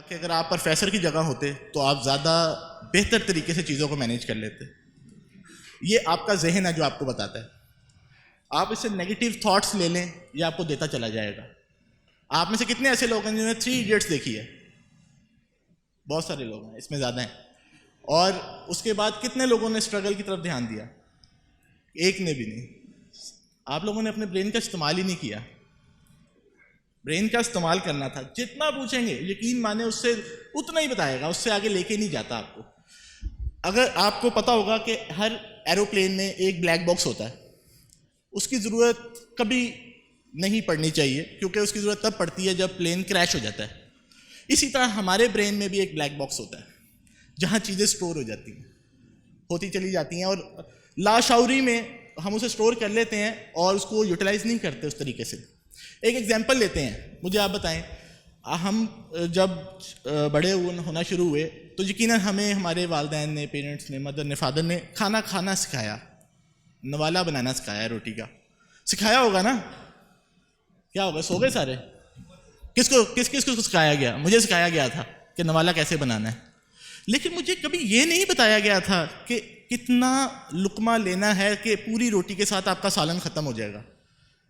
کہ اگر آپ پروفیسر کی جگہ ہوتے تو آپ زیادہ بہتر طریقے سے چیزوں کو مینیج کر لیتے. یہ آپ کا ذہن ہے جو آپ کو بتاتا ہے. آپ اس سے نیگیٹو تھاٹس لے لیں، یہ آپ کو دیتا چلا جائے گا. آپ میں سے کتنے ایسے لوگ ہیں جنہوں نے 3 ایڈیٹس دیکھی ہے؟ بہت سارے لوگ ہیں، اس میں زیادہ ہیں. اور اس کے بعد کتنے لوگوں نے اسٹرگل کی طرف دھیان دیا؟ ایک نے بھی نہیں. آپ لوگوں نے اپنے برین کا استعمال ہی نہیں کیا. برین کا استعمال کرنا تھا. جتنا پوچھیں گے یقین مانے اس سے اتنا ہی بتائے گا، اس سے آگے لے کے نہیں جاتا آپ کو. اگر آپ کو پتا ہوگا کہ ہر ایروپلین میں ایک بلیک باکس ہوتا ہے، اس کی ضرورت کبھی نہیں پڑنی چاہیے، کیونکہ اس کی ضرورت تب پڑتی ہے جب پلین کریش ہو جاتا ہے. اسی طرح ہمارے برین میں بھی ایک بلیک باکس ہوتا ہے جہاں چیزیں سٹور ہو جاتی ہیں، ہوتی چلی جاتی ہیں، اور لاشعوری میں ہم اسے سٹور کر لیتے ہیں اور اس کو یوٹیلائز نہیں کرتے اس طریقے سے. ایک ایگزامپل لیتے ہیں. مجھے آپ بتائیں، ہم جب بڑے ہونا شروع ہوئے تو یقیناً ہمیں ہمارے والدین نے، پیرنٹس نے، مدر نے، فادر نے کھانا کھانا سکھایا، نوالا بنانا سکھایا، روٹی کا سکھایا ہوگا نا. کیا ہوگا؟ سو گئے سارے؟ کس کو سکھایا گیا؟ مجھے سکھایا گیا تھا کہ نوالا کیسے بنانا ہے. لیکن مجھے کبھی یہ نہیں بتایا گیا تھا کہ کتنا لقمہ لینا ہے کہ پوری روٹی کے ساتھ آپ کا سالن ختم ہو جائے گا.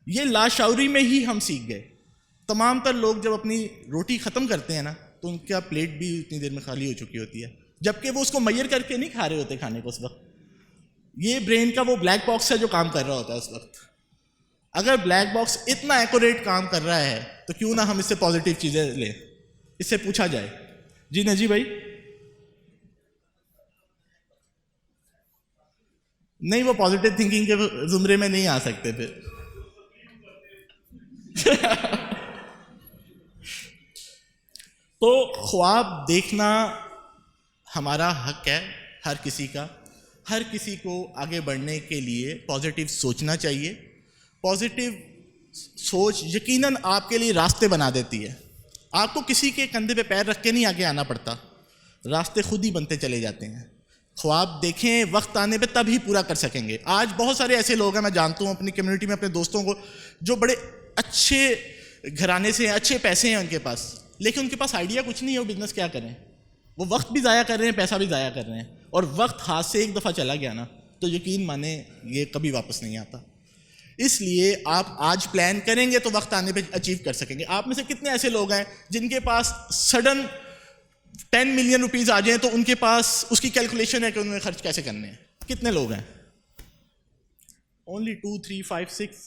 یہ لاشعوری میں ہی ہم سیکھ گئے. تمام تر لوگ جب اپنی روٹی ختم کرتے ہیں نا تو ان کا پلیٹ بھی اتنی دیر میں خالی ہو چکی ہوتی ہے، جبکہ وہ اس کو میئر کر کے نہیں کھا رہے ہوتے کھانے کو اس وقت. یہ برین کا وہ بلیک باکس ہے جو کام کر رہا ہوتا ہے اس وقت. اگر بلیک باکس اتنا ایکوریٹ کام کر رہا ہے تو کیوں نہ ہم اس سے پازیٹیو چیزیں لیں. اس سے پوچھا جائے. جی نجی بھائی؟ نہیں، وہ پازیٹیو تھنکنگ کے زمرے میں نہیں آ سکتے پھر. تو خواب دیکھنا ہمارا حق ہے، ہر کسی کا. ہر کسی کو آگے بڑھنے کے لیے پازیٹیو سوچنا چاہیے. پازیٹیو سوچ یقیناً آپ کے لیے راستے بنا دیتی ہے. آپ کو کسی کے کندھے پہ پیر رکھ کے نہیں آگے آنا پڑتا، راستے خود ہی بنتے چلے جاتے ہیں. خواب دیکھیں، وقت آنے پہ تب ہی پورا کر سکیں گے. آج بہت سارے ایسے لوگ ہیں، میں جانتا ہوں اپنی کمیونٹی میں، اپنے دوستوں کو، جو بڑے اچھے گھرانے سے ہیں، اچھے پیسے ہیں ان کے پاس، لیکن ان کے پاس آئیڈیا کچھ نہیں ہے وہ بزنس کیا کریں. وہ وقت بھی ضائع کر رہے ہیں، پیسہ بھی ضائع کر رہے ہیں، اور وقت ہاتھ سے ایک دفعہ چلا گیا نا تو یقین مانیں یہ کبھی واپس نہیں آتا. اس لیے آپ آج پلان کریں گے تو وقت آنے پہ اچیو کر سکیں گے. آپ میں سے کتنے ایسے لوگ ہیں جن کے پاس سڈن 10 ملین روپیز آ جائیں تو ان کے پاس اس کی کیلکولیشن ہے کہ انہوں نے خرچ کیسے کرنے ہیں؟ کتنے لوگ ہیں؟ اونلی 2 3 5 6.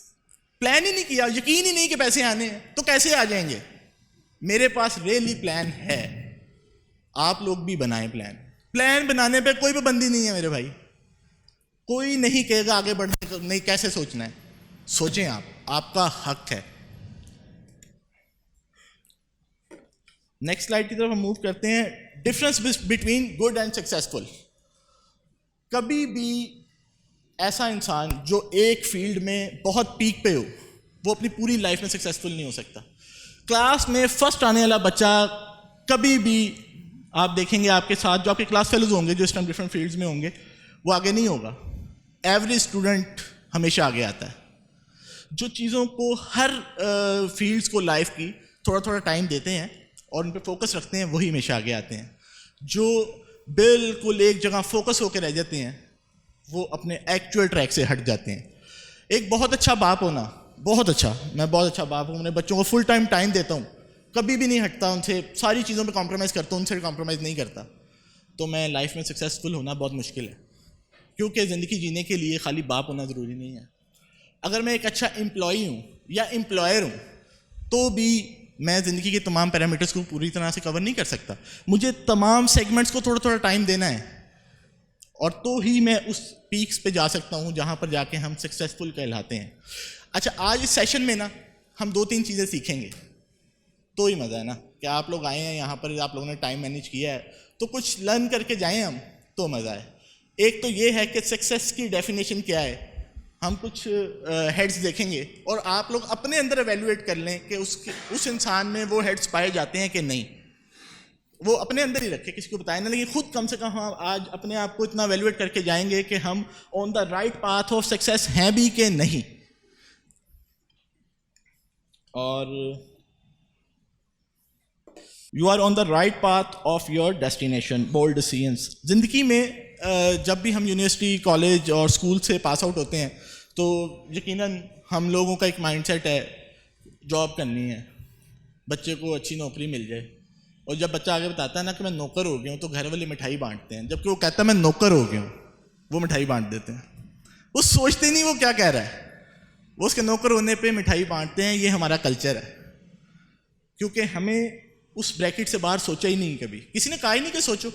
پلان ہی نہیں کیا، یقین ہی نہیں کہ پیسے آنے ہیں تو کیسے آ جائیں گے؟ میرے پاس ریئلی پلان ہے. آپ لوگ بھی بنائیں پلان. پلان بنانے پہ کوئی پابندی نہیں ہے میرے بھائی. کوئی نہیں کہے گا آگے بڑھنے کو نہیں کیسے سوچنا ہے. سوچیں، آپ کا حق ہے. نیکسٹ سلائڈ کی طرف ہم موو کرتے ہیں. Difference between good and successful. کبھی بھی ایسا انسان جو ایک فیلڈ میں بہت پیک پہ ہو وہ اپنی پوری لائف میں سکسیزفل نہیں ہو سکتا. کلاس میں فرسٹ آنے والا بچہ کبھی بھی آپ دیکھیں گے آپ کے ساتھ جو آپ کے کلاس فیلوز ہوں گے جو اس ٹائم ڈفرنٹ فیلڈز میں ہوں گے وہ آگے نہیں ہوگا. ایوریج اسٹوڈنٹ ہمیشہ آگے آتا ہے. جو چیزوں کو ہر فیلڈز کو لائف کی تھوڑا تھوڑا ٹائم دیتے ہیں اور ان پہ فوکس رکھتے ہیں وہی ہمیشہ آگے آتے ہیں. جو بالکل ایک جگہ فوکس ہو کے رہ جاتے ہیں وہ اپنے ایکچوئل ٹریک سے ہٹ جاتے ہیں. ایک بہت اچھا باپ ہونا، بہت اچھا، میں بہت اچھا باپ ہوں، اپنے بچوں کو فل ٹائم دیتا ہوں، کبھی بھی نہیں ہٹتا ان سے، ساری چیزوں پہ کمپرومائز کرتا ہوں، ان سے کمپرومائز نہیں کرتا. تو میں لائف میں سکسیزفل ہونا بہت مشکل ہے، کیونکہ زندگی جینے کے لیے خالی باپ ہونا ضروری نہیں ہے. اگر میں ایک اچھا امپلائی ہوں یا امپلائر ہوں تو بھی میں زندگی کے تمام پیرامیٹرز کو پوری طرح سے کور نہیں کر سکتا. مجھے تمام سیگمنٹس کو تھوڑا تھوڑا ٹائم دینا ہے اور تو ہی میں اس پیکس پہ جا سکتا ہوں جہاں پر جا کے ہم سکسیزفل کہلاتے ہیں. اچھا، آج اس سیشن میں نا ہم 2-3 چیزیں سیکھیں گے تو ہی مزہ ہے نا کہ آپ لوگ آئے ہیں یہاں پر، آپ لوگوں نے ٹائم مینیج کیا ہے تو کچھ لرن کر کے جائیں ہم تو مزہ ہے. ایک تو یہ ہے کہ سکسیس کی ڈیفینیشن کیا ہے. ہم کچھ ہیڈز دیکھیں گے اور آپ لوگ اپنے اندر ایویلویٹ کر لیں کہ اس انسان میں وہ ہیڈز پائے جاتے ہیں کہ نہیں. وہ اپنے اندر ہی رکھے، کسی کو بتائیں نا، لیکن خود کم سے کم ہم آج اپنے آپ کو اتنا ایویلویٹ کر کے جائیں گے کہ ہم on the right path of success ہیں بھی کہ نہیں. اور you are on the right path of your destination. Bold decisions. زندگی میں جب بھی ہم یونیورسٹی, کالج اور اسکول سے پاس آؤٹ ہوتے ہیں تو یقیناً ہم لوگوں کا ایک مائنڈ سیٹ ہے جاب کرنی ہے, بچے کو اچھی نوکری مل جائے. اور جب بچہ آگے بتاتا ہے نا کہ میں نوکر ہو گیا ہوں, تو گھر والے مٹھائی بانٹتے ہیں. جبکہ وہ کہتا ہے میں نوکر ہو گیا ہوں, وہ مٹھائی بانٹ دیتے ہیں. وہ سوچتے نہیں وہ کیا کہہ رہا ہے, وہ اس کے نوکر ہونے پہ مٹھائی بانٹتے ہیں. یہ ہمارا کلچر ہے, کیونکہ ہمیں اس بریکٹ سے باہر سوچا ہی نہیں کبھی. کسی نے کہا ہی نہیں کہ سوچو.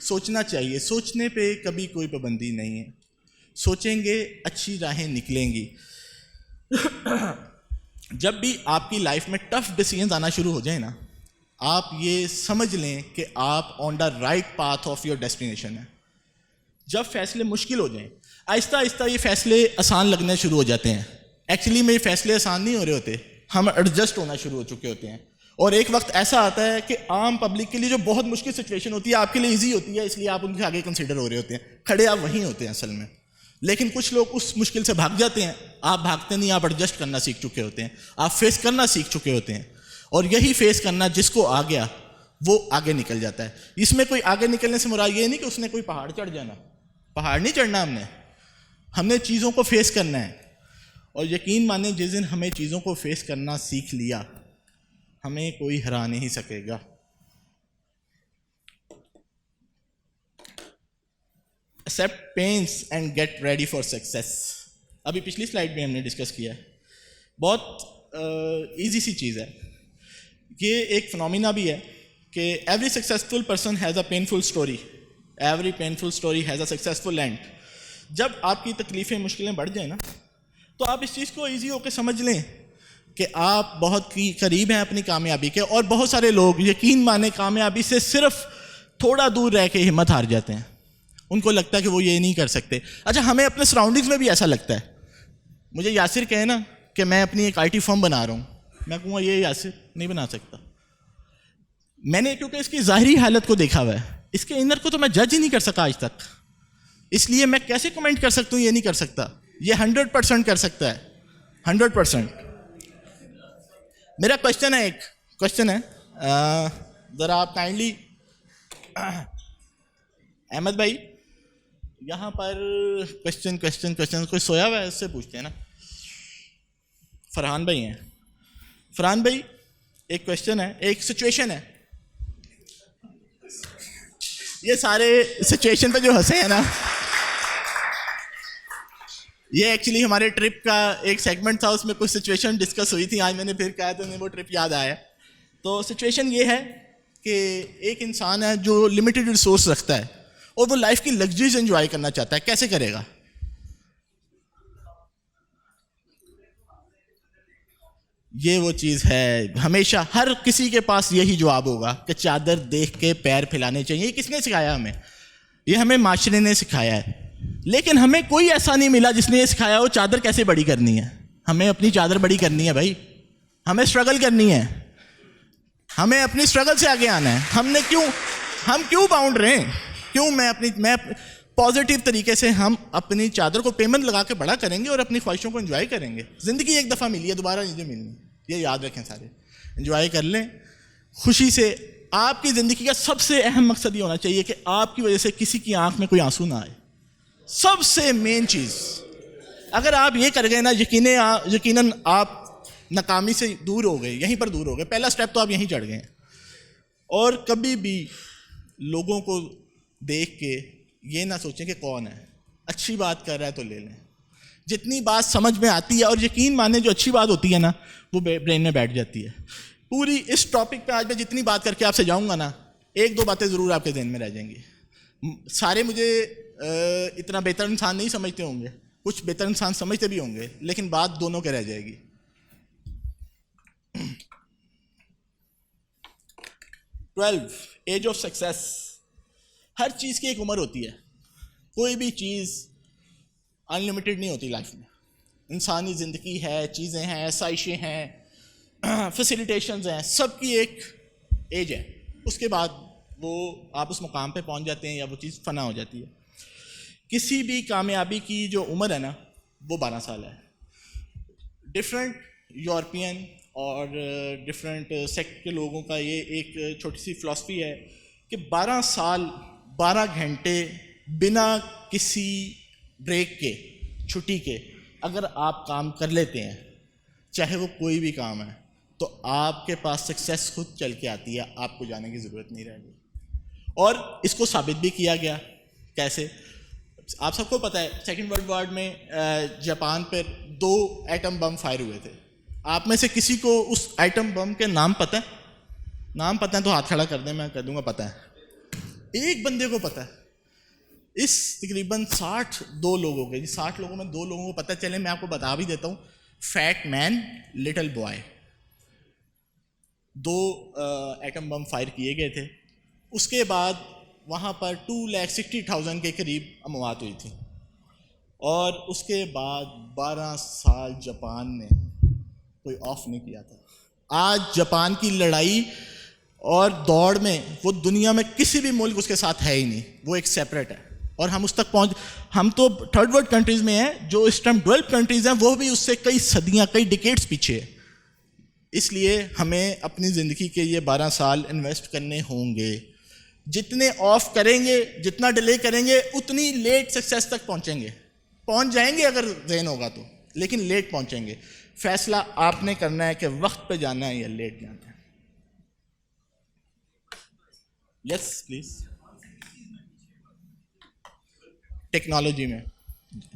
سوچنا چاہیے, سوچنے پہ کبھی کوئی پابندی نہیں ہے. سوچیں گے اچھی راہیں نکلیں گی. جب بھی آپ کی لائف میں ٹف ڈیسیژنز آنا شروع ہو جائیں نا, آپ یہ سمجھ لیں کہ آپ on the right path of your destination ہیں. جب فیصلے مشکل ہو جائیں, آہستہ آہستہ یہ فیصلے آسان لگنے شروع ہو جاتے ہیں. ایکچولی میں یہ فیصلے آسان نہیں ہو رہے ہوتے, ہم ایڈجسٹ ہونا شروع ہو چکے ہوتے ہیں. اور ایک وقت ایسا آتا ہے کہ عام پبلک کے لیے جو بہت مشکل سچویشن ہوتی ہے آپ کے لیے ایزی ہوتی ہے, اس لیے آپ ان کے آگے کنسیڈر ہو رہے ہوتے ہیں. کھڑے آپ وہیں ہوتے ہیں اصل میں. لیکن کچھ لوگ اس مشکل سے بھاگ جاتے ہیں. آپ بھاگتے نہیں, آپ ایڈجسٹ کرنا سیکھ چکے ہوتے ہیں, آپ فیس کرنا سیکھ چکے ہوتے ہیں. اور یہی فیس کرنا جس کو آ گیا وہ آگے نکل جاتا ہے. اس میں کوئی آگے نکلنے سے مراد یہ نہیں کہ اس نے کوئی پہاڑ چڑھ جانا. پہاڑ نہیں چڑھنا ہم نے چیزوں کو فیس کرنا ہے. اور یقین مانیں جس دن ہمیں چیزوں کو فیس کرنا سیکھ لیا, ہمیں کوئی ہرا نہیں سکے گا. Accept pains and get ready for success. ابھی پچھلی سلائڈ میں ہم نے ڈسکس کیا ہے. بہت ایزی سی چیز ہے. یہ ایک فنومینا بھی ہے کہ every successful person has a painful story, every painful story has a successful and. جب آپ کی تکلیفیں مشکلیں بڑھ جائیں نا, تو آپ اس چیز کو ایزی ہو کے سمجھ لیں کہ آپ بہت قریب ہیں اپنی کامیابی کے. اور بہت سارے لوگ یقین مانیں کامیابی سے صرف تھوڑا دور رہ کے ہمت ہار جاتے ہیں. ان کو لگتا ہے کہ وہ یہ نہیں کر سکتے. اچھا, ہمیں اپنے سراؤنڈنگز میں بھی ایسا لگتا ہے. مجھے یاسر کہے نا کہ میں اپنی ایک IT فرم بنا رہا ہوں, میں کہوں گا یہ یاسر نہیں بنا سکتا. میں نے کیونکہ اس کی ظاہری حالت کو دیکھا ہوا ہے, اس کے انر کو تو میں جج ہی نہیں کر سکا آج تک. اس لیے میں کیسے کمنٹ کر سکتا ہوں یہ نہیں کر سکتا. یہ 100% کر سکتا ہے, 100%. میرا کوشچن ہے, ایک کوشچن ہے, ذرا آپ کائنڈلی احمد بھائی یہاں پر کوشچن کوئی سویا ہوا ہے اس سے پوچھتے ہیں نا. فرحان بھائی ہیں. فرحان بھائی ایک کوشچن ہے, ایک سچویشن ہے. یہ سارے سچویشن پہ جو ہنسے ہیں نا, یہ ایکچولی ہمارے ٹرپ کا ایک سیگمنٹ تھا, اس میں کچھ سچویشن ڈسکس ہوئی تھی. آج میں نے پھر کہا تو وہ ٹرپ یاد آیا. تو سچویشن یہ ہے کہ ایک انسان ہے جو لمیٹڈ ریسورس رکھتا ہے اور وہ لائف کی لگژریز انجوائے کرنا چاہتا ہے. کیسے کرے گا؟ یہ وہ چیز ہے, ہمیشہ ہر کسی کے پاس یہی جواب ہوگا کہ چادر دیکھ کے پیر پھیلانے چاہیے. یہ کس نے سکھایا ہمیں؟ یہ ہمیں معاشرے نے سکھایا ہے. لیکن ہمیں کوئی ایسا نہیں ملا جس نے یہ سکھایا ہو چادر کیسے بڑی کرنی ہے. ہمیں اپنی چادر بڑی کرنی ہے بھائی, ہمیں اسٹرگل کرنی ہے, ہمیں اپنی اسٹرگل سے آگے آنا ہے. ہم کیوں باؤنڈ رہیں؟ کیوں میں پازیٹیو طریقے سے ہم اپنی چادر کو پیمنٹ لگا کے بڑا کریں گے اور اپنی خواہشوں کو انجوائے کریں گے. زندگی ایک دفعہ ملی ہے, دوبارہ نہیں ملنی, یہ یاد رکھیں سارے. انجوائے کر لیں خوشی سے. آپ کی زندگی کا سب سے اہم مقصد یہ ہونا چاہیے کہ آپ کی وجہ سے کسی کی آنکھ میں کوئی آنسو نہ آئے. سب سے مین چیز اگر آپ یہ کر گئے نا, یقیناً آپ ناکامی سے دور ہو گئے, یہیں پر دور ہو گئے. پہلا سٹیپ تو آپ یہیں چڑھ گئے. اور کبھی بھی لوگوں کو دیکھ کے یہ نہ سوچیں کہ کون ہے, اچھی بات کر رہا ہے تو لے لیں. جتنی بات سمجھ میں آتی ہے, اور یقین مانیں جو اچھی بات ہوتی ہے نا وہ برین میں بیٹھ جاتی ہے. پوری اس ٹاپک پہ آج میں جتنی بات کر کے آپ سے جاؤں گا نا, ایک دو باتیں ضرور آپ کے ذہن میں رہ جائیں گی. سارے مجھے اتنا بہتر انسان نہیں سمجھتے ہوں گے, کچھ بہتر انسان سمجھتے بھی ہوں گے, لیکن بات دونوں کے رہ جائے گی. 12 ایج آف سکسیس. ہر چیز کی ایک عمر ہوتی ہے. کوئی بھی چیز انلمیٹڈ نہیں ہوتی لائف میں. انسانی زندگی ہے, چیزیں ہیں, آسائشیں ہیں, فیسیلیٹیشنز ہیں, سب کی ایک ایج ہے. اس کے بعد وہ آپ اس مقام پہ پہنچ جاتے ہیں یا وہ چیز فنا ہو جاتی ہے. کسی بھی کامیابی کی جو عمر ہے نا وہ 12 سال ہے. ڈفرینٹ یورپین اور ڈفرینٹ سیکٹ کے لوگوں کا یہ ایک چھوٹی سی فلاسفی ہے کہ 12 سال 12 گھنٹے بنا کسی بریک کے، چھٹی کے، اگر آپ کام کر لیتے ہیں، چاہے وہ کوئی بھی کام ہے، تو آپ کے پاس سکسیس خود چل کے آتی ہے، آپ کو جانے کی ضرورت نہیں رہے گی. اور اس کو ثابت بھی کیا گیا. کیسے؟ آپ سب کو پتہ ہے سیکنڈ ورلڈ وار میں جاپان پر 2 ایٹم بم فائر ہوئے تھے. آپ میں سے کسی کو اس ایٹم بم کے نام پتہ ہے؟ نام پتہ ہے تو ہاتھ کھڑا کر دیں، میں کہہ دوں گا پتہ ہے. ایک بندے کو پتہ ہے. اس تقریباً 62 لوگوں کے، 60 لوگوں میں 2 لوگوں کو پتہ. چلے میں آپ کو بتا بھی دیتا ہوں. Fat Man, Little Boy. 2 atom bomb fire کیے گئے تھے. اس کے بعد وہاں پر 2,60,000 کے قریب اموات ہوئی تھی. اور اس کے بعد 12 سال جاپان نے کوئی آف نہیں کیا تھا. آج جاپان کی لڑائی اور دوڑ میں وہ دنیا میں کسی بھی ملک اس کے ساتھ ہے ہی نہیں، وہ ایک سیپریٹ ہے. اور ہم اس تک ہم تو تھرڈ ورلڈ کنٹریز میں ہیں، جو اس ٹائم ڈیولپ کنٹریز ہیں وہ بھی اس سے کئی صدیاں، کئی ڈیکیڈز پیچھے ہے. اس لیے ہمیں اپنی زندگی کے یہ 12 سال انویسٹ کرنے ہوں گے. جتنے آف کریں گے، جتنا ڈیلے کریں گے، اتنی لیٹ سکسیس تک پہنچیں گے. پہنچ جائیں گے اگر ذہن ہوگا تو، لیکن لیٹ پہنچیں گے. فیصلہ آپ نے کرنا ہے کہ وقت پہ جانا ہے یا لیٹ جانا ہے. یس پلیز. ٹیکنالوجی میں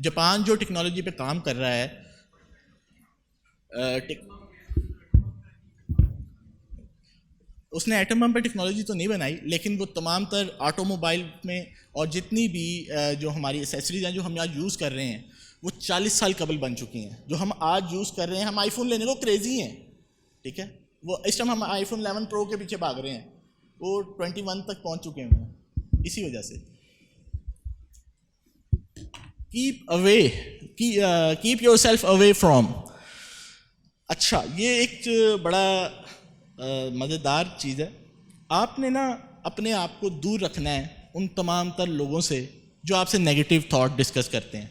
جاپان جو ٹیکنالوجی پہ کام کر رہا ہے، اس نے ایٹم بم پہ ٹیکنالوجی تو نہیں بنائی، لیکن وہ تمام تر آٹو موبائل میں اور جتنی بھی جو ہماری ایسیسریز ہیں جو ہم آج یوز کر رہے ہیں، وہ 40 سال قبل بن چکی ہیں. جو ہم آج یوز کر رہے ہیں، ہم آئی فون لینے کو کریزی ہیں، ٹھیک ہے. وہ اس ٹائم ہم آئی فون 11 پرو کے پیچھے بھاگ رہے ہیں، وہ 21 تک پہنچ چکے ہیں. اسی وجہ سے keep your self away from. اچھا، یہ ایک بڑا مزیدار چیز ہے. آپ نے نا اپنے آپ کو دور رکھنا ہے ان تمام تر لوگوں سے جو آپ سے نیگیٹو تھاٹ ڈسکس کرتے ہیں.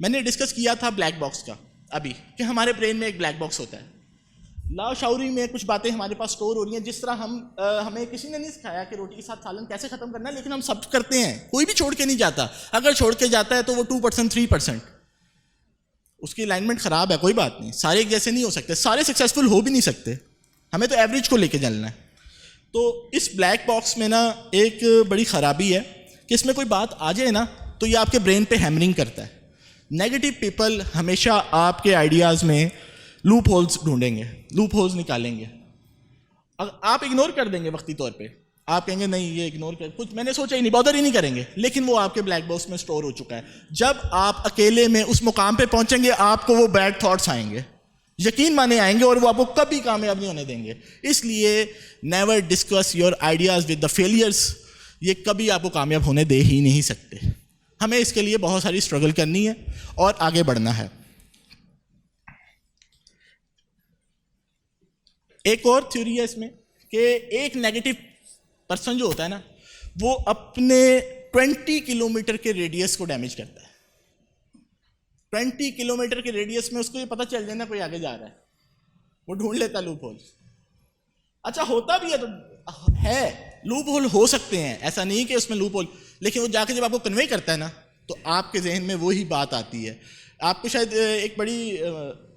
میں نے ڈسکس کیا تھا بلیک باکس کا ابھی، کہ ہمارے برین میں ایک بلیک باکس ہوتا ہے. لا شعوری میں کچھ باتیں ہمارے پاس اسٹور ہو رہی ہیں. جس طرح ہمیں کسی نے نہیں سکھایا کہ روٹی کے ساتھ سالن کیسے ختم کرنا ہے، لیکن ہم سب کرتے ہیں. کوئی بھی چھوڑ کے نہیں جاتا. اگر چھوڑ کے جاتا ہے تو وہ 2% 3%. اس کی الائنمنٹ خراب ہے، کوئی بات نہیں. سارے ایک جیسے نہیں ہو سکتے، سارے سکسیزفل ہو بھی نہیں سکتے. ہمیں تو ایوریج کو لے کے چلنا ہے. تو اس بلیک باکس میں نا ایک بڑی خرابی ہے کہ اس میں کوئی بات آ جائے نا تو یہ آپ کے برین پہ ہیمرنگ کرتا ہے. نیگیٹو پیپل ہمیشہ آپ کے آئیڈیاز میں لوپ ہولز ڈھونڈیں گے، لوپ ہولز نکالیں گے. آپ اگنور کر دیں گے وقتی طور پہ، آپ کہیں گے نہیں یہ اگنور کر، کچھ میں نے سوچا ہی نہیں، بادر ہی نہیں کریں گے. لیکن وہ آپ کے بلیک باکس میں اسٹور ہو چکا ہے. جب آپ اکیلے میں اس مقام پہ پہنچیں گے، آپ کو وہ بیڈ تھاٹس آئیں گے، یقین مانے آئیں گے، اور وہ آپ کو کبھی کامیاب نہیں ہونے دیں گے. اس لیے never discuss your ideas with the failures. یہ کبھی آپ کو کامیاب ہونے دے ہی نہیں سکتے. ہمیں اس کے لیے بہت ساری اسٹرگل کرنی ہے اور آگے بڑھنا ہے. ایک اور تھیوری ہے اس میں کہ ایک نیگیٹو پرسن جو ہوتا ہے نا، وہ اپنے 20 کلومیٹر کے ریڈیس کو ڈیمیج کرتا ہے. 20 کلومیٹر کے ریڈیس میں اس کو یہ پتہ چل جائے نا کوئی آگے جا رہا ہے، وہ ڈھونڈ لیتا لوپ ہول. اچھا ہوتا بھی ہے تو ہے، لوپ ہول ہو سکتے ہیں، ایسا نہیں کہ اس میں لوپ ہول، لیکن وہ جا کے جب آپ کو کنوے کرتا ہے نا تو آپ کے ذہن میں وہی بات آتی ہے. آپ کو شاید ایک بڑی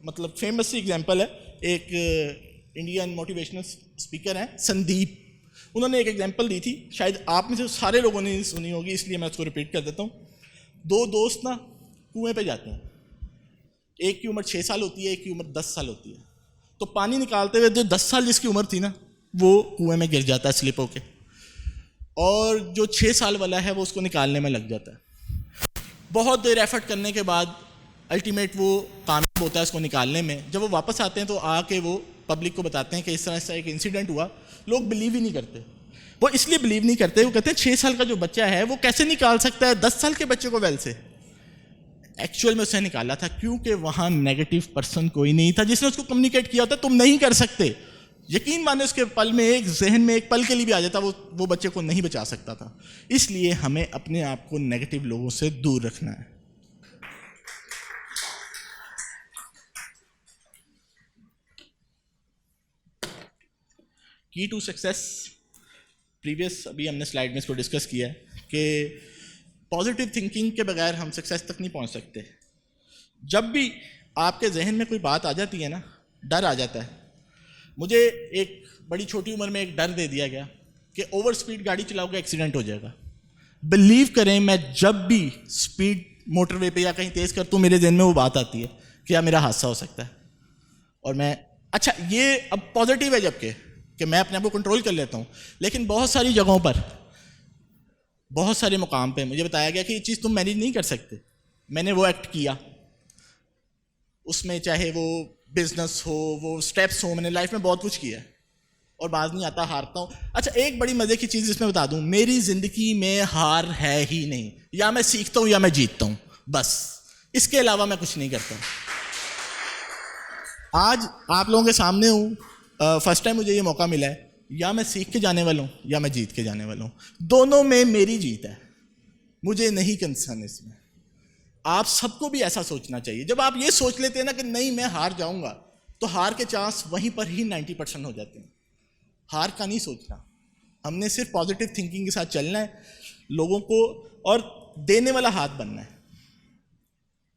مطلب فیمس سی ایگزامپل ہے. ایک انڈین موٹیویشنل اسپیکر ہیں سندیپ، انہوں نے ایک ایگزامپل دی تھی، شاید آپ میں سے سارے لوگوں نے سنی ہوگی، اس لیے میں اس کو ریپیٹ کر دیتا ہوں. 2 دوست نا کنویں پہ جاتے ہیں. ایک کی عمر 6 سال ہوتی ہے، ایک کی عمر 10 سال ہوتی ہے. تو پانی نکالتے ہوئے جو 10 سال جس کی عمر تھی نا، وہ کنویں میں گر جاتا ہے سلپ ہو کے، اور جو 6 سال والا ہے وہ اس کو نکالنے میں لگ جاتا ہے. بہت دیر ایفرٹ کرنے کے بعد الٹیمیٹ وہ کامیاب ہوتا ہے اس کو نکالنے میں. جب وہ واپس آتے ہیں تو آ کے وہ پبلک کو بتاتے ہیں کہ اس طرح ایک انسیڈنٹ ہوا. لوگ بلیو ہی نہیں کرتے. وہ اس لیے بلیو نہیں کرتے، وہ کہتے ہیں 6 سال کا جو بچہ ہے وہ کیسے نکال سکتا ہے 10 سال کے بچے کو ویل سے. ایکچوئل میں اس نے نکالا تھا کیونکہ وہاں نیگیٹو پرسن کوئی نہیں تھا جس نے اس کو کمیونیکیٹ کیا ہوتا تم نہیں کر سکتے. یقین مانے اس کے پل میں ایک ذہن میں ایک پل کے لیے بھی آ جاتا وہ بچے کو نہیں بچا سکتا تھا. اس لیے ہمیں اپنے آپ کو نیگیٹو لوگوں سے دور رکھنا ہے. کی ٹو سکسیس پریویس ابھی ہم نے سلائڈ میں اس کو ڈسکس کیا ہے کہ پازیٹیو تھنکنگ کے بغیر ہم سکسیس تک نہیں پہنچ سکتے. جب بھی آپ کے ذہن میں کوئی بات آ جاتی ہے نا, ڈر آ جاتا ہے. مجھے ایک بڑی چھوٹی عمر میں ایک ڈر دے دیا گیا کہ اوور اسپیڈ گاڑی چلاؤ گے ایکسیڈنٹ ہو جائے گا. بلیو کریں میں جب بھی اسپیڈ موٹر وے پہ یا کہیں تیز کرتا ہوں میرے ذہن میں وہ بات آتی ہے کہ یار میرا حادثہ ہو سکتا ہے. اور میں اچھا یہ اب پازیٹیو ہے جبکہ کہ میں اپنے آپ کو کنٹرول کر لیتا ہوں, لیکن بہت ساری جگہوں پر بہت سارے مقام پہ مجھے بتایا گیا کہ یہ چیز تم مینیج نہیں کر سکتے. میں نے وہ ایکٹ کیا, اس میں چاہے وہ بزنس ہو, وہ اسٹیپس ہو, میں نے لائف میں بہت کچھ کیا ہے اور باز نہیں آتا, ہارتا ہوں. اچھا ایک بڑی مزے کی چیز اس میں بتا دوں, میری زندگی میں ہار ہے ہی نہیں. یا میں سیکھتا ہوں یا میں جیتتا ہوں, بس اس کے علاوہ میں کچھ نہیں کرتا. آج آپ لوگوں کے سامنے ہوں, فرسٹ ٹائم مجھے یہ موقع ملا ہے, یا میں سیکھ کے جانے والا ہوں یا میں جیت کے جانے والا ہوں. دونوں میں میری جیت ہے, مجھے نہیں کنسرن اس میں. آپ سب کو بھی ایسا سوچنا چاہیے. جب آپ یہ سوچ لیتے ہیں نا کہ نہیں میں ہار جاؤں گا, تو ہار کے چانس وہیں پر ہی 90% ہو جاتے ہیں. ہار کا نہیں سوچنا, ہم نے صرف پازیٹیو تھنکنگ کے ساتھ چلنا ہے, لوگوں کو اور دینے والا ہاتھ بننا ہے.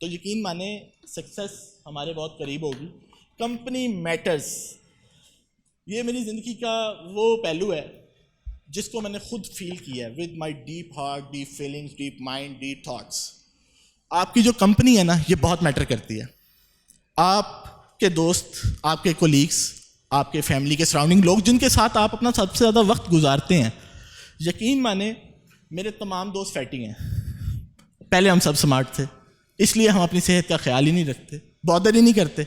تو یقین مانیں سکسیس ہمارے بہت قریب ہوگی. کمپنی میٹرز, یہ میری زندگی کا وہ پہلو ہے جس کو میں نے خود فیل کیا ہے with my deep heart, deep feelings, deep mind, deep thoughts. آپ کی جو کمپنی ہے نا یہ بہت میٹر کرتی ہے. آپ کے دوست, آپ کے کولیگس, آپ کے فیملی کے سراؤنڈنگ لوگ جن کے ساتھ آپ اپنا سب سے زیادہ وقت گزارتے ہیں, یقین مانیں میرے تمام دوست فیٹنگ ہیں. پہلے ہم سب سمارٹ تھے اس لیے ہم اپنی صحت کا خیال ہی نہیں رکھتے, بادر ہی نہیں کرتے.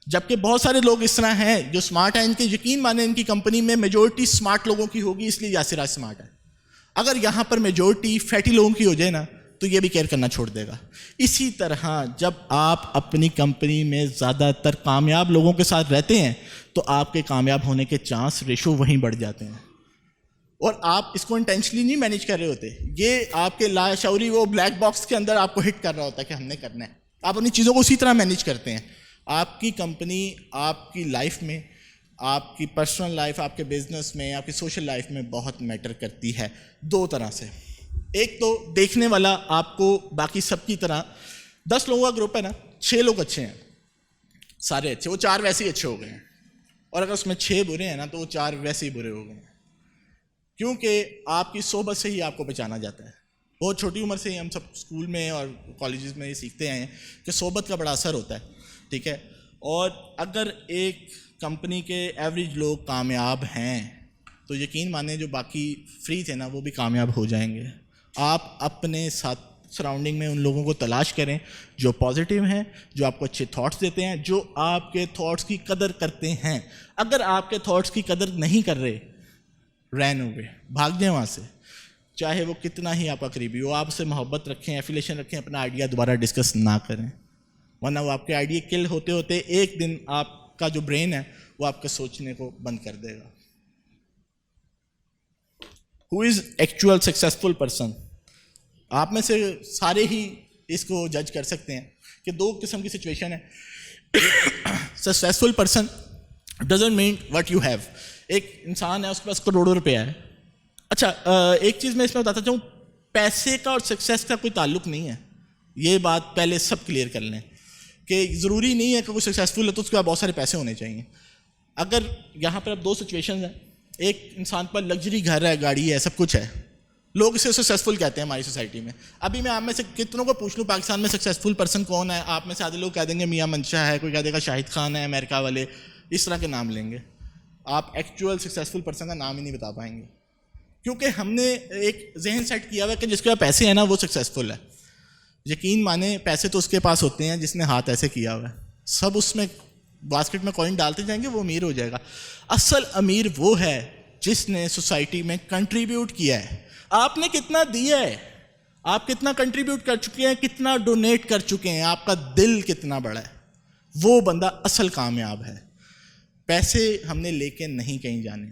جبکہ بہت سارے لوگ اس طرح ہیں جو سمارٹ ہیں, ان کے یقین مانیں ان کی کمپنی میں میجورٹی سمارٹ لوگوں کی ہوگی, اس لیے یاسر آج سمارٹ ہے. اگر یہاں پر میجورٹی فیٹی لوگوں کی ہو جائے نا تو یہ بھی کیئر کرنا چھوڑ دے گا. اسی طرح جب آپ اپنی کمپنی میں زیادہ تر کامیاب لوگوں کے ساتھ رہتے ہیں تو آپ کے کامیاب ہونے کے چانس ریشو وہیں بڑھ جاتے ہیں. اور آپ اس کو انٹینشنلی نہیں مینیج کر رہے ہوتے, یہ آپ کے لاشعوری وہ بلیک باکس کے اندر آپ کو ہٹ کر رہا ہوتا ہے کہ ہم نے کرنا ہے. آپ اپنی چیزوں کو اسی طرح مینیج کرتے ہیں. آپ کی کمپنی آپ کی لائف میں, آپ کی پرسنل لائف, آپ کے بزنس میں, آپ کی سوشل لائف میں بہت میٹر کرتی ہے دو طرح سے. ایک تو دیکھنے والا آپ کو باقی سب کی طرح 10 لوگوں کا گروپ ہے نا, 6 لوگ اچھے ہیں, سارے اچھے, وہ 4 ویسے ہی اچھے ہو گئے ہیں. اور اگر اس میں 6 برے ہیں نا تو وہ 4 ویسے ہی برے ہو گئے ہیں, کیونکہ آپ کی صحبت سے ہی آپ کو پہچانا جاتا ہے. بہت چھوٹی عمر سے ہی ہم سب اسکول میں اور کالجز میں یہ سیکھتے آئے ہیں کہ صحبت کا بڑا اثر ہوتا ہے, ٹھیک ہے. اور اگر ایک کمپنی کے ایوریج لوگ کامیاب ہیں تو یقین مانیں جو باقی فری تھے نا وہ بھی کامیاب ہو جائیں گے. آپ اپنے ساتھ سراؤنڈنگ میں ان لوگوں کو تلاش کریں جو پازیٹیو ہیں, جو آپ کو اچھے تھاٹس دیتے ہیں, جو آپ کے تھاٹس کی قدر کرتے ہیں. اگر آپ کے تھاٹس کی قدر نہیں کر رہے, رین ہوئے, بھاگ جائیں وہاں سے, چاہے وہ کتنا ہی آپ کا قریبی ہو. آپ سے محبت رکھیں, ایفیلیشن رکھیں, اپنا آئیڈیا دوبارہ ڈسکس نہ کریں, ورنہ وہ آپ کے آئیڈیا کل ہوتے ہوتے ایک دن آپ کا جو برین ہے وہ آپ کے سوچنے کو بند کر دے گا. ہو از ایکچوئل سکسیزفل پرسن؟ آپ میں سے سارے ہی اس کو جج کر سکتے ہیں کہ 2 قسم کی سچویشن ہے. Successful person doesn't mean what you have. ایک انسان ہے اس کے پاس کروڑوں روپیہ ہے. اچھا ایک چیز میں اس میں بتاتا چاہوں, پیسے کا اور سکسیس کا کوئی تعلق نہیں ہے. یہ بات پہلے سب کلیئر کر لیں کہ ضروری نہیں ہے کہ کوئی سکسیزفل ہے تو اس کے پاس بہت سارے پیسے ہونے چاہیے. اگر یہاں پر اب 2 سچویشنز ہیں, ایک انسان پر لگژری گھر ہے, گاڑی ہے, سب کچھ ہے, لوگ اسے سکسیزفل کہتے ہیں ہماری سوسائٹی میں. ابھی میں آپ میں سے کتنوں کو پوچھ لوں پاکستان میں سکسیزفل پرسن کون ہے, آپ میں سے آدھے لوگ کہہ دیں گے میاں منشا ہے, کوئی کہہ دے گا شاہد خان ہے, امریکہ والے, اس طرح کے نام لیں گے. آپ ایکچوئل سکسیزفل پرسن کا نام ہی نہیں بتا پائیں گے, کیونکہ ہم نے ایک ذہن سیٹ کیا ہوا ہے کہ جس کے پاس پیسے ہیں نا وہ سکسیزفل ہے. یقین مانیں پیسے تو اس کے پاس ہوتے ہیں جس نے ہاتھ ایسے کیا ہوا ہے. سب اس میں باسکٹ میں کوئن ڈالتے جائیں گے, وہ امیر ہو جائے گا. اصل امیر وہ ہے جس نے سوسائٹی میں کنٹریبیوٹ کیا ہے. آپ نے کتنا دیا ہے, آپ کتنا کنٹریبیوٹ کر چکے ہیں, کتنا ڈونیٹ کر چکے ہیں, آپ کا دل کتنا بڑا ہے, وہ بندہ اصل کامیاب ہے. پیسے ہم نے لے کے نہیں کہیں جانے,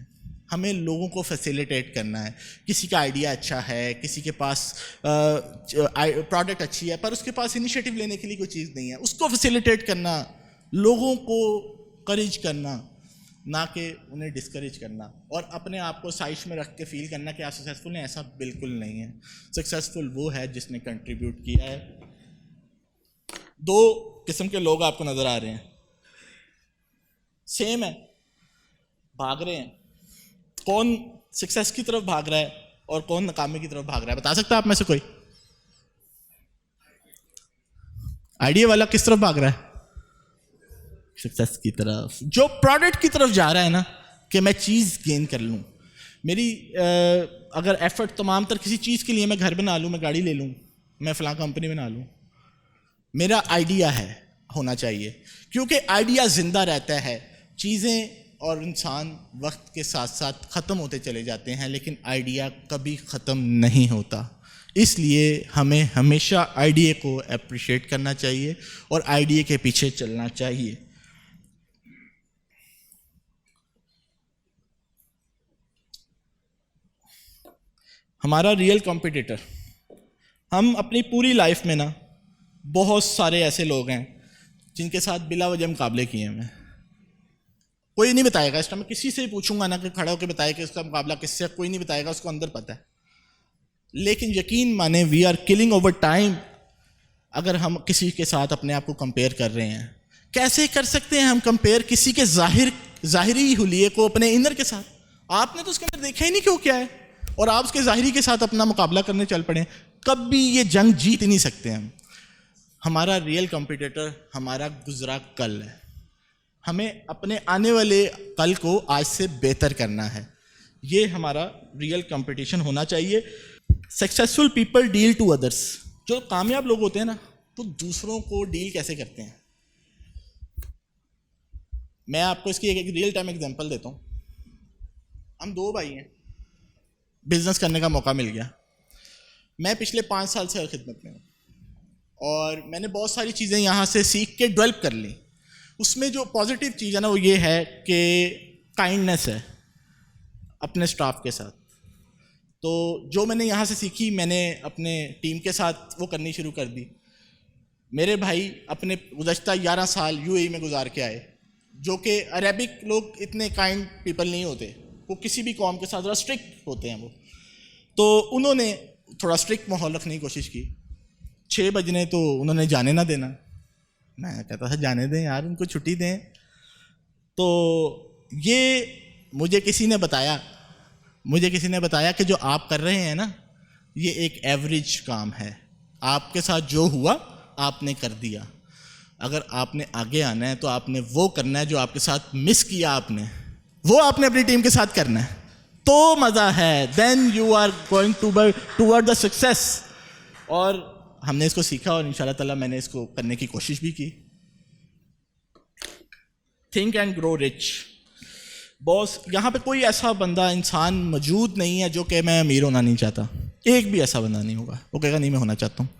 ہمیں لوگوں کو فیسیلیٹیٹ کرنا ہے. کسی کا آئیڈیا اچھا ہے, کسی کے پاس پروڈکٹ اچھی ہے, پر اس کے پاس انیشیٹو لینے کے لیے کوئی چیز نہیں ہے, اس کو فیسیلیٹیٹ کرنا, لوگوں کو انکریج کرنا, نہ کہ انہیں ڈسکریج کرنا اور اپنے آپ کو سائش میں رکھ کے فیل کرنا کہ آپ سکسیزفل ہیں. ایسا بالکل نہیں ہے. سکسیزفل وہ ہے جس نے کنٹریبیوٹ کیا ہے. 2 قسم کے لوگ آپ کو نظر آ رہے ہیں, سیم ہے, بھاگ رہے ہیں. کون سکسیس کی طرف بھاگ رہا ہے اور کون ناکامی کی طرف بھاگ رہا ہے؟ بتا سکتا ہے آپ میں سے کوئی؟ آئیڈیا والا کس طرف بھاگ رہا ہے؟ سکسیس کی طرف. جو پروڈکٹ کی طرف جا رہا ہے نا کہ میں چیز گین کر لوں, میری اگر ایفرٹ تمام تر کسی چیز کے لیے, میں گھر بنا لوں, میں گاڑی لے لوں, میں فلاں کمپنی بنا لوں, میرا آئیڈیا ہے ہونا چاہیے, کیونکہ آئیڈیا زندہ رہتا ہے. چیزیں اور انسان وقت کے ساتھ ساتھ ختم ہوتے چلے جاتے ہیں, لیکن آئیڈیا کبھی ختم نہیں ہوتا. اس لیے ہمیں ہمیشہ آئیڈیا کو اپریشیٹ کرنا چاہیے اور آئیڈیا کے پیچھے چلنا چاہیے. ہمارا ریئل کمپٹیٹر, ہم اپنی پوری لائف میں نا بہت سارے ایسے لوگ ہیں جن کے ساتھ بلا وجہ مقابلے کیے ہیں. کوئی نہیں بتائے گا, اس ٹائم میں کسی سے پوچھوں گا نا کہ کھڑا ہو کے بتائے کہ اس کا مقابلہ کس سے, کوئی نہیں بتائے گا, اس کو اندر پتہ ہے. لیکن یقین مانیں we are killing over time اگر ہم کسی کے ساتھ اپنے آپ کو کمپیئر کر رہے ہیں. کیسے کر سکتے ہیں ہم کمپیئر کسی کے ظاہری حلیے کو اپنے انر کے ساتھ؟ آپ نے تو اس کے اندر دیکھا ہی نہیں کیوں کیا ہے, اور آپ اس کے ظاہری کے ساتھ اپنا مقابلہ کرنے چل پڑے. کبھی یہ جنگ جیت نہیں سکتے ہم. ہمارا ریئل کمپٹیٹر ہمارا گزرا کل ہے. ہمیں اپنے آنے والے کل کو آج سے بہتر کرنا ہے. یہ ہمارا ریئل کمپٹیشن ہونا چاہیے. Successful people deal to others. جو کامیاب لوگ ہوتے ہیں نا وہ دوسروں کو ڈیل کیسے کرتے ہیں؟ میں آپ کو اس کی ایک ریئل ٹائم ایگزامپل دیتا ہوں. ہم 2 بھائی ہیں, بزنس کرنے کا موقع مل گیا. میں پچھلے 5 سال سے خدمت میں ہوں اور میں نے بہت ساری چیزیں یہاں سے سیکھ کے ڈیولپ کر لی. اس میں جو پازیٹیو چیز ہے نا وہ یہ ہے کہ کائنڈنیس ہے اپنے اسٹاف کے ساتھ. تو جو میں نے یہاں سے سیکھی میں نے اپنے ٹیم کے ساتھ وہ کرنی شروع کر دی. میرے بھائی اپنے گزشتہ 11 سال UAE میں گزار کے آئے, جو کہ عربک لوگ اتنے کائنڈ پیپل نہیں ہوتے, وہ کسی بھی قوم کے ساتھ ذرا اسٹرکٹ ہوتے ہیں وہ. تو انہوں نے تھوڑا اسٹرکٹ ماحول رکھنے کی کوشش کی. 6 بجنے تو انہوں نے جانے نہ دینا. میں کہتا تھا جانے دیں یار, ان کو چھٹی دیں. تو یہ مجھے کسی نے بتایا کہ جو آپ کر رہے ہیں نا یہ ایک ایوریج کام ہے. آپ کے ساتھ جو ہوا آپ نے کر دیا. اگر آپ نے آگے آنا ہے تو آپ نے وہ کرنا ہے جو آپ کے ساتھ مس کیا آپ نے, وہ آپ نے اپنی ٹیم کے ساتھ کرنا ہے. تو مزہ ہے. Then you are going toward the success. اور ہم نے اس کو سیکھا اور انشاءاللہ تعالیٰ میں نے اس کو کرنے کی کوشش بھی کی. Think and Grow Rich. Boss یہاں پہ کوئی ایسا بندہ انسان موجود نہیں ہے جو کہ میں امیر ہونا نہیں چاہتا. ایک بھی ایسا بندہ نہیں ہوگا وہ کہے گا نہیں میں ہونا چاہتا ہوں.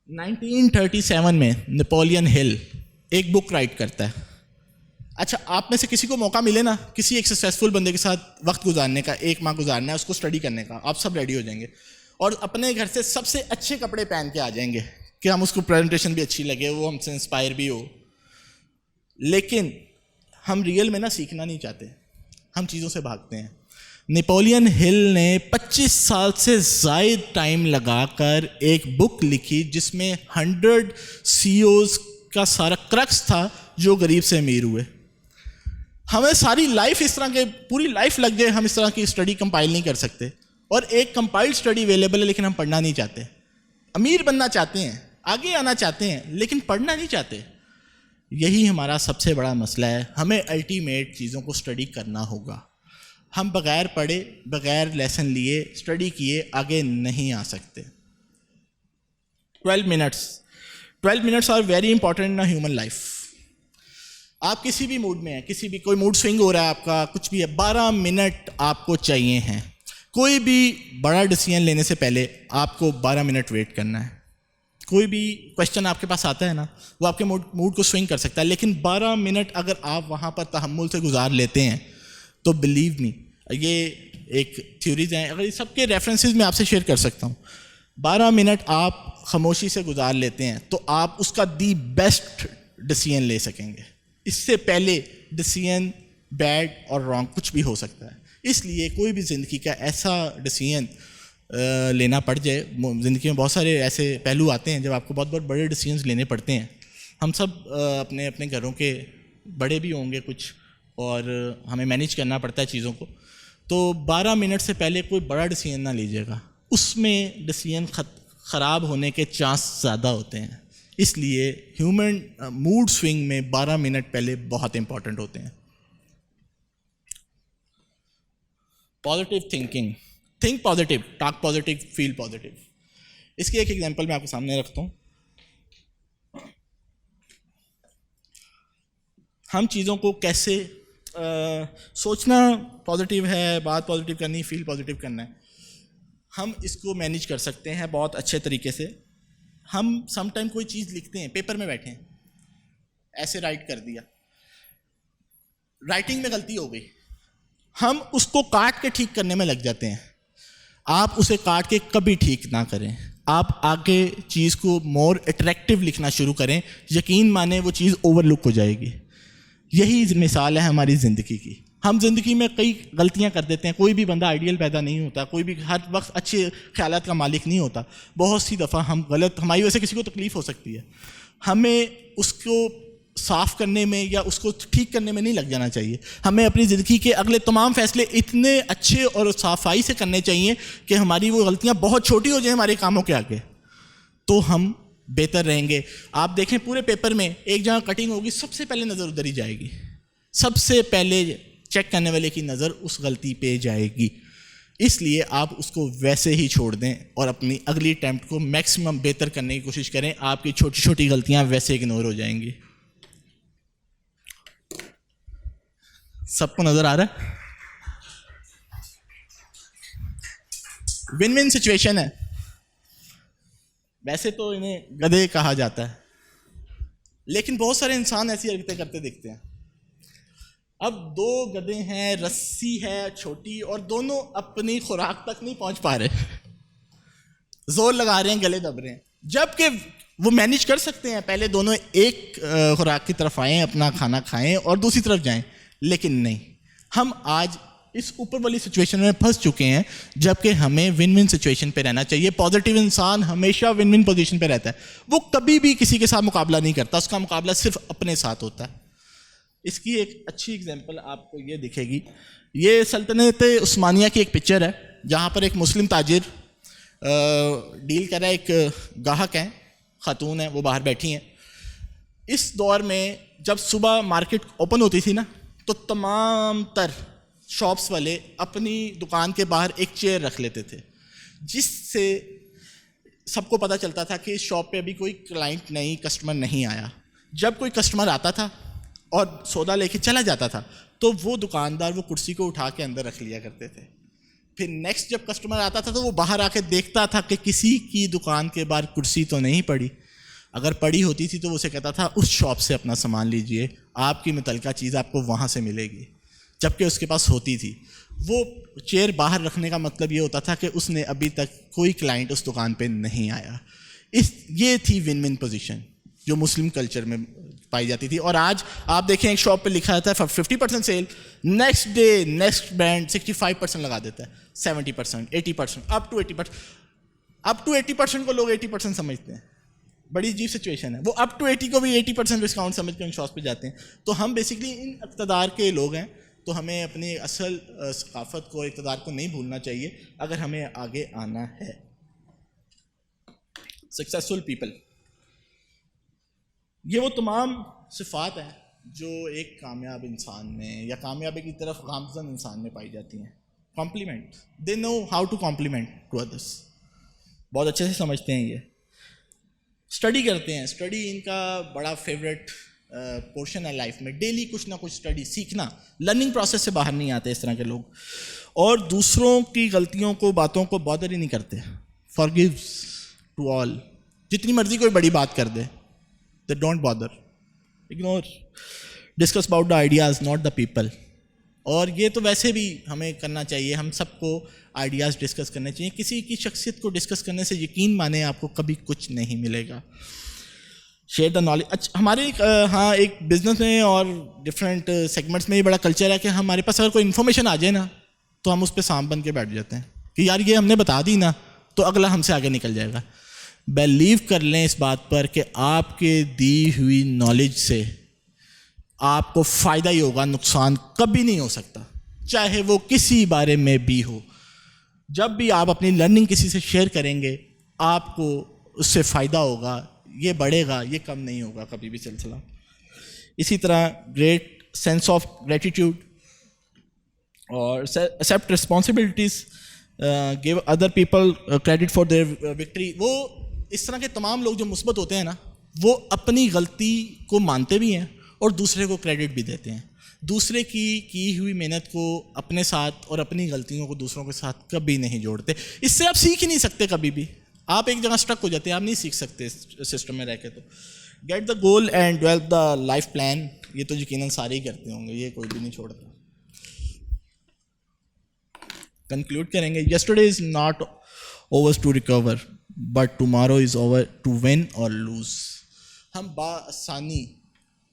1937 میں نیپولین ہل ایک بک رائٹ کرتا ہے. اچھا آپ میں سے کسی کو موقع ملے نا کسی ایک سکسیزفل بندے کے ساتھ وقت گزارنے کا, 1 ماہ گزارنا ہے, اس کو اسٹڈی کرنے کا, آپ سب ریڈی ہو جائیں گے اور اپنے گھر سے سب سے اچھے کپڑے پہن کے آ جائیں گے کہ ہم اس کو پریزنٹیشن بھی اچھی لگے, وہ ہم سے انسپائر بھی ہو. لیکن ہم ریئل میں نا سیکھنا نہیں چاہتے, ہم چیزوں سے بھاگتے ہیں. نیپولین ہل نے 25 سال سے زائد ٹائم لگا کر ایک بک لکھی جس میں 100 CEOs کا سارا کرکس تھا جو غریب سے امیر ہوئے. ہمیں ساری لائف اس طرح کے پوری لائف لگ جائے, ہم اس طرح کی اسٹڈی کمپائل نہیں کر سکتے. اور ایک کمپائلڈ اسٹڈی اویلیبل ہے لیکن ہم پڑھنا نہیں چاہتے. امیر بننا چاہتے ہیں, آگے آنا چاہتے ہیں, لیکن پڑھنا نہیں چاہتے. یہی ہمارا سب سے بڑا مسئلہ ہے. ہمیں الٹیمیٹ چیزوں کو اسٹڈی کرنا ہوگا. ہم بغیر پڑھے, بغیر لیسن لیے, اسٹڈی کیے آگے نہیں آ سکتے. 12 minutes are very important in human life. آپ کسی بھی موڈ میں ہیں, کسی بھی کوئی موڈ سوئنگ ہو رہا ہے آپ کا, کچھ بھی ہے, 12 منٹ آپ کو چاہیے ہیں. کوئی بھی بڑا ڈیسیژن لینے سے پہلے آپ کو 12 منٹ ویٹ کرنا ہے. کوئی بھی کوشچن آپ کے پاس آتا ہے نا وہ آپ کے موڈ کو سوئنگ کر سکتا ہے, لیکن 12 منٹ اگر آپ وہاں پر تحمل سے گزار لیتے ہیں تو بلیو می, یہ ایک تھیوریز ہیں, اگر سب کے ریفرنسز میں آپ سے شیئر کر سکتا ہوں. 12 منٹ آپ خاموشی سے گزار لیتے ہیں تو آپ اس کا دی بیسٹ ڈیسیژن لے سکیں گے. اس سے پہلے ڈیسیژن بیڈ اور رانگ کچھ بھی ہو سکتا ہے. اس لیے کوئی بھی زندگی کا ایسا ڈیسیژن لینا پڑ جائے, زندگی میں بہت سارے ایسے پہلو آتے ہیں جب آپ کو بہت بہت بڑے ڈیسیژنس لینے پڑتے ہیں. ہم سب اپنے اپنے گھروں کے بڑے بھی ہوں گے کچھ, اور ہمیں مینیج کرنا پڑتا ہے چیزوں کو. تو 12 منٹ سے پہلے کوئی بڑا ڈیسیژن نہ لیجیے گا, اس میں ڈیسیژن خراب ہونے کے چانس زیادہ ہوتے ہیں. اس لیے ہیومن موڈ سوئنگ میں 12 منٹ پہلے بہت امپورٹنٹ ہوتے ہیں. Positive thinking, think positive, talk positive, feel positive. اس کی ایک ایگزامپل میں آپ کے سامنے رکھتا ہوں. ہم چیزوں کو کیسے سوچنا پازیٹیو ہے, بات پازیٹیو کرنی, فیل پازیٹیو کرنا ہے, ہم اس کو مینیج کر سکتے ہیں بہت اچھے طریقے سے. ہم سم ٹائم کوئی چیز لکھتے ہیں, پیپر میں بیٹھے ہیں, ایسے رائٹ کر دیا, رائٹنگ میں غلطی ہو گئی, ہم اس کو کاٹ کے ٹھیک کرنے میں لگ جاتے ہیں. آپ اسے کاٹ کے کبھی ٹھیک نہ کریں, آپ آگے چیز کو مور اٹریکٹیو لکھنا شروع کریں, یقین مانیں وہ چیز اوور لک ہو جائے گی. یہی مثال ہے ہماری زندگی کی. ہم زندگی میں کئی غلطیاں کر دیتے ہیں. کوئی بھی بندہ آئیڈیل پیدا نہیں ہوتا, کوئی بھی ہر وقت اچھے خیالات کا مالک نہیں ہوتا. بہت سی دفعہ ہم غلط, ہماری وجہ سے کسی کو تکلیف ہو سکتی ہے. ہمیں اس کو صاف کرنے میں یا اس کو ٹھیک کرنے میں نہیں لگ جانا چاہیے. ہمیں اپنی زندگی کے اگلے تمام فیصلے اتنے اچھے اور صافائی سے کرنے چاہیے کہ ہماری وہ غلطیاں بہت چھوٹی ہو جائیں ہمارے کاموں کے آگے, تو ہم بہتر رہیں گے. آپ دیکھیں پورے پیپر میں ایک جہاں کٹنگ ہوگی, سب سے پہلے نظر ادھر ہی جائے گی, سب سے پہلے چیک کرنے والے کی نظر اس غلطی پہ جائے گی. اس لیے آپ اس کو ویسے ہی چھوڑ دیں اور اپنی اگلی اٹیمپٹ کو میکسیمم بہتر کرنے کی کوشش کریں. آپ کی چھوٹی چھوٹی غلطیاں ویسے اگنور ہو جائیں گی. سب کو نظر آ رہا ہے؟ ون ون سچویشن ہے. ویسے تو انہیں گدھے کہا جاتا ہے, لیکن بہت سارے انسان ایسی حرکتیں کرتے دیکھتے ہیں. اب 2 گدھے ہیں, رسی ہے چھوٹی, اور دونوں اپنی خوراک تک نہیں پہنچ پا رہے, زور لگا رہے ہیں, گلے دب رہے ہیں. جبکہ وہ مینیج کر سکتے ہیں, پہلے دونوں ایک خوراک کی طرف آئیں, اپنا کھانا کھائیں اور دوسری طرف جائیں, لیکن نہیں. ہم آج اس اوپر والی سچویشن میں پھنس چکے ہیں, جبکہ ہمیں ون ون سچویشن پہ رہنا چاہیے. پازیٹیو انسان ہمیشہ ون ون پوزیشن پہ رہتا ہے. وہ کبھی بھی کسی کے ساتھ مقابلہ نہیں کرتا, اس کا مقابلہ صرف اپنے ساتھ ہوتا ہے. اس کی ایک اچھی اگزامپل آپ کو یہ دکھے گی. یہ سلطنت عثمانیہ کی ایک پکچر ہے, جہاں پر ایک مسلم تاجر ڈیل کر رہا ہے. ایک گاہک ہیں, خاتون ہیں, وہ باہر بیٹھی ہیں. اس دور میں جب صبح مارکیٹ اوپن ہوتی تھی نا, تو تمام تر شاپس والے اپنی دکان کے باہر ایک چیئر رکھ لیتے تھے, جس سے سب کو پتہ چلتا تھا کہ اس شاپ پہ ابھی کوئی کلائنٹ نہیں, کسٹمر نہیں آیا. جب کوئی کسٹمر آتا تھا اور سودا لے کے چلا جاتا تھا, تو وہ دکاندار وہ کرسی کو اٹھا کے اندر رکھ لیا کرتے تھے. پھر نیکسٹ جب کسٹمر آتا تھا تو وہ باہر آ کے دیکھتا تھا کہ کسی کی دکان کے باہر کرسی تو نہیں پڑی. اگر پڑی ہوتی تھی تو وہ اسے کہتا تھا اس شاپ سے اپنا سامان لیجئے, آپ کی متعلقہ چیز آپ کو وہاں سے ملے گی. جبکہ اس کے پاس ہوتی تھی. وہ چیئر باہر رکھنے کا مطلب یہ ہوتا تھا کہ اس نے ابھی تک کوئی کلائنٹ اس دکان پہ نہیں آیا. یہ تھی ون ون پوزیشن جو مسلم کلچر میں پائی جاتی تھی. اور آج آپ دیکھیں ایک شاپ پہ لکھا رہتا ہے 50% sale, next day next brand 65% لگا دیتا ہے, 70%, 80%, اپ ٹو 80% کو لوگ 80% سمجھتے ہیں. بڑی عجیب سچویشن ہے. وہ اپ ٹو 80 کو بھی 80% ڈسکاؤنٹ سمجھ کے ان شاپس پہ جاتے ہیں. تو ہم بیسکلی ان اقتدار کے لوگ ہیں, تو ہمیں اپنی اصل ثقافت کو, اقتدار کو نہیں بھولنا چاہیے اگر ہمیں آگے آنا ہے. سکسیسفل پیپل, یہ وہ تمام صفات ہیں جو ایک کامیاب انسان میں یا کامیابی کی طرف گامزن انسان میں پائی جاتی ہیں. Compliment, they know how to compliment to others, بہت اچھے سے سمجھتے ہیں. یہ اسٹڈی کرتے ہیں, اسٹڈی ان کا بڑا فیوریٹ پورشن ہے لائف میں. ڈیلی کچھ نہ کچھ اسٹڈی, سیکھنا, لرننگ پروسیس سے باہر نہیں آتے اس طرح کے لوگ. اور دوسروں کی غلطیوں کو, باتوں کو بادر ہی نہیں کرتے. فارگیوز ٹو آل, جتنی مرضی کوئی بڑی بات کر دے, they don't bother, ignore, discuss about the ideas not the people. اور یہ تو ویسے بھی ہمیں کرنا چاہیے, ہم سب کو آئیڈیاز ڈسکس کرنے چاہیے. کسی کی شخصیت کو ڈسکس کرنے سے یقین مانیں آپ کو کبھی کچھ نہیں ملے گا. Share the knowledge. اچھا ہمارے ایک بزنس میں اور ڈفرینٹ سیگمنٹس میں یہ بڑا کلچر ہے کہ ہمارے پاس اگر کوئی انفارمیشن آ جائے نا تو ہم اس پہ سانپ بن کے بیٹھ جاتے ہیں کہ یار یہ ہم نے بتا دی نا تو اگلا ہم سے آگے نکل جائے گا. بلیو کر لیں اس بات پر کہ آپ کے دی ہوئی نالج سے آپ کو فائدہ ہی ہوگا, نقصان کبھی نہیں ہو سکتا, چاہے وہ کسی بارے میں بھی ہو. جب بھی آپ اپنی لرننگ کسی سے شیئر کریں گے آپ کو اس سے فائدہ ہوگا, یہ بڑھے گا, یہ کم نہیں ہوگا کبھی بھی سلسلہ. اسی طرح گریٹ سینس آف گریٹیٹیوڈ اور accept responsibilities, give other people credit for their victory. وہ اس طرح کے تمام لوگ جو مثبت ہوتے ہیں نا وہ اپنی غلطی کو مانتے بھی ہیں اور دوسرے کو کریڈٹ بھی دیتے ہیں. دوسرے کی ہوئی محنت کو اپنے ساتھ اور اپنی غلطیوں کو دوسروں کے ساتھ کبھی نہیں جوڑتے. اس سے آپ سیکھ ہی نہیں سکتے کبھی بھی, آپ ایک جگہ اسٹک ہو جاتے ہیں, آپ نہیں سیکھ سکتے سسٹم میں رہ کے. تو get the goal and develop the life plan, یہ تو یقیناً سارے ہی کرتے ہوں گے, یہ کوئی بھی نہیں چھوڑتا. کنکلوڈ کریں گے, yesterday is not overs to recover but tomorrow is over to win or lose. ہم بآسانی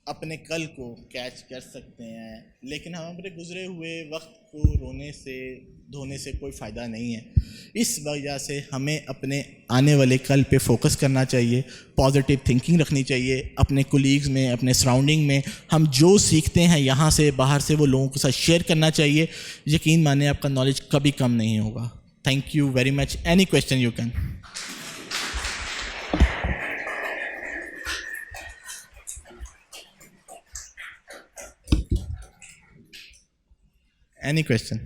اپنے کل کو کیچ کر سکتے ہیں لیکن ہم اپنے گزرے ہوئے وقت کو رونے سے دھونے سے کوئی فائدہ نہیں ہے. اس وجہ سے ہمیں اپنے آنے والے کل پہ فوکس کرنا چاہیے, پازیٹیو تھنکنگ رکھنی چاہیے. اپنے کولیگز میں, اپنے سراؤنڈنگ میں ہم جو سیکھتے ہیں یہاں سے باہر سے وہ لوگوں کے ساتھ شیئر کرنا چاہیے. یقین مانیں آپ کا نالج کبھی کم نہیں ہوگا. Thank you very much. Any question you can. Any question?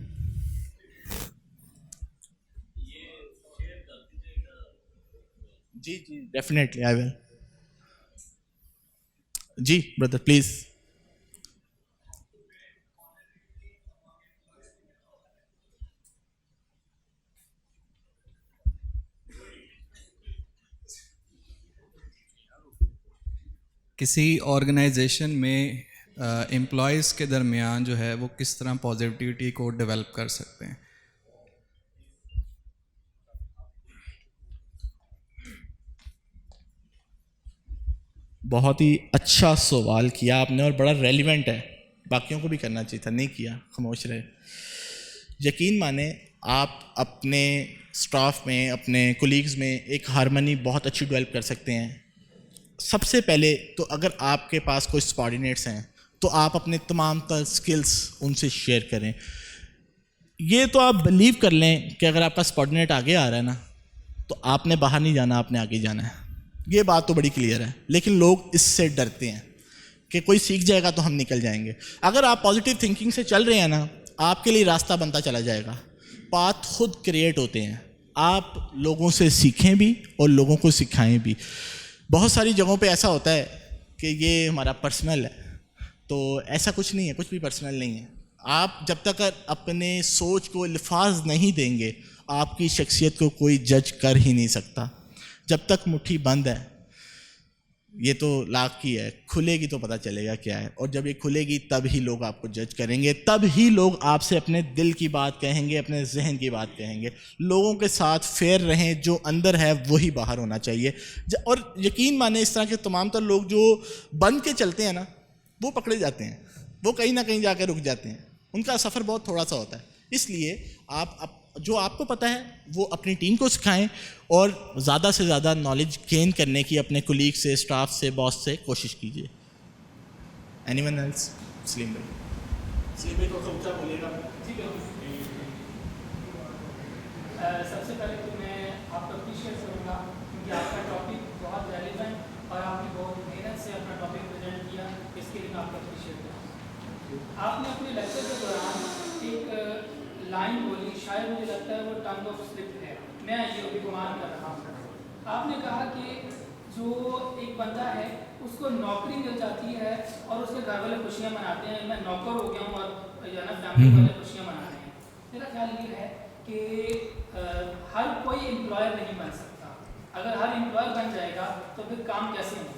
جی definitely I will. جی brother please. کسی آرگنائزیشن میں امپلائیز کے درمیان جو ہے وہ کس طرح پازیٹیوٹی کو ڈیولپ کر سکتے ہیں؟ بہت ہی اچھا سوال کیا آپ نے اور بڑا ریلیونٹ ہے, باقیوں کو بھی کرنا چاہیے تھا, نہیں کیا, خاموش رہے. یقین مانیں آپ اپنے اسٹاف میں, اپنے کولیگز میں ایک ہارمنی بہت اچھی ڈیولپ کر سکتے ہیں. سب سے پہلے تو اگر آپ کے پاس کوئی سبارڈینیٹس ہیں تو آپ اپنے تمام تر اسکلس ان سے شیئر کریں. یہ تو آپ بلیو کر لیں کہ اگر آپ کا سبارڈینیٹ آگے آ رہا ہے نا تو آپ نے باہر نہیں جانا, آپ نے آگے جانا ہے. یہ بات تو بڑی کلیئر ہے, لیکن لوگ اس سے ڈرتے ہیں کہ کوئی سیکھ جائے گا تو ہم نکل جائیں گے. اگر آپ پازیٹیو تھنکنگ سے چل رہے ہیں نا آپ کے لیے راستہ بنتا چلا جائے گا. پاتھ خود کریٹ ہوتے ہیں. آپ لوگوں سے سیکھیں بھی اور لوگوں کو سکھائیں بھی. بہت ساری جگہوں پہ ایسا ہوتا ہے کہ یہ ہمارا پرسنل ہے, تو ایسا کچھ نہیں ہے, کچھ بھی پرسنل نہیں ہے. آپ جب تک اپنے سوچ کو الفاظ نہیں دیں گے آپ کی شخصیت کو کوئی جج کر ہی نہیں سکتا. جب تک مٹھی بند ہے, یہ تو لاکھ کی ہے, کھلے گی تو پتہ چلے گا کیا ہے. اور جب یہ کھلے گی تب ہی لوگ آپ کو جج کریں گے, تب ہی لوگ آپ سے اپنے دل کی بات کہیں گے, اپنے ذہن کی بات کہیں گے. لوگوں کے ساتھ فیئر رہیں, جو اندر ہے وہی باہر ہونا چاہیے. اور یقین مانیں اس طرح کے تمام تر لوگ جو بن کے چلتے ہیں نا وہ پکڑے جاتے ہیں, وہ کہیں نہ کہیں جا کے رک جاتے ہیں. ان کا سفر بہت تھوڑا سا ہوتا ہے. اس لیے آپ جو آپ کو پتہ ہے وہ اپنی ٹیم کو سکھائیں اور زیادہ سے زیادہ نالج گین کرنے کی اپنے کولیگ سے, اسٹاف سے, باس سے کوشش کیجیے. Any one else? سلیم بھائی کو اونچا بولے گا. ٹھیک ہے. سب سے پہلے تو میں آپ کو اپریشیٹ کروں گا کیونکہ آپ کا ٹاپک بہت ریلیونٹ اور آپ نے بہت محنت سے اپنا ٹاپک پریزنٹ کیا, اس کے لیے میں آپ کو اپریشیٹ کروں گا. آپ نے اپنے لیکچر کے دوران ایک لائن بولی, شاید مجھے لگتا ہے وہ ٹنگ آف سلپ ہے, میں یہ ابھی گمان کر رہا ہوں. آپ نے کہا کہ جو ایک بندہ ہے اس کو نوکری مل جاتی ہے اور اس کے گھر والے خوشیاں مناتے ہیں, میں نوکر ہو گیا ہوں اور یا نا فیملی والے خوشیاں منا رہے ہیں. میرا خیال یہ ہے کہ ہر کوئی امپلائر نہیں بن سکتا. اگر ہر امپلائر بن جائے گا تو پھر کام کیسے ہوگا؟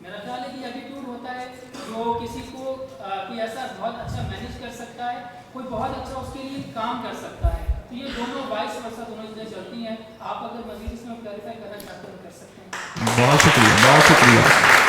میرا خیال ہے کہ ایٹیٹیوڈ ہوتا ہے جو کسی کو کوئی ایسا بہت اچھا مینیج کر سکتا ہے, کوئی بہت اچھا اس کے لیے کام کر سکتا ہے. تو یہ دونوں وائس ورسا دونوں چیزیں چلتی ہیں. آپ اگر مزید اس میں کلیریفائی کرنا چاہتے ہیں کر سکتے ہیں. بہت شکریہ, بہت شکریہ.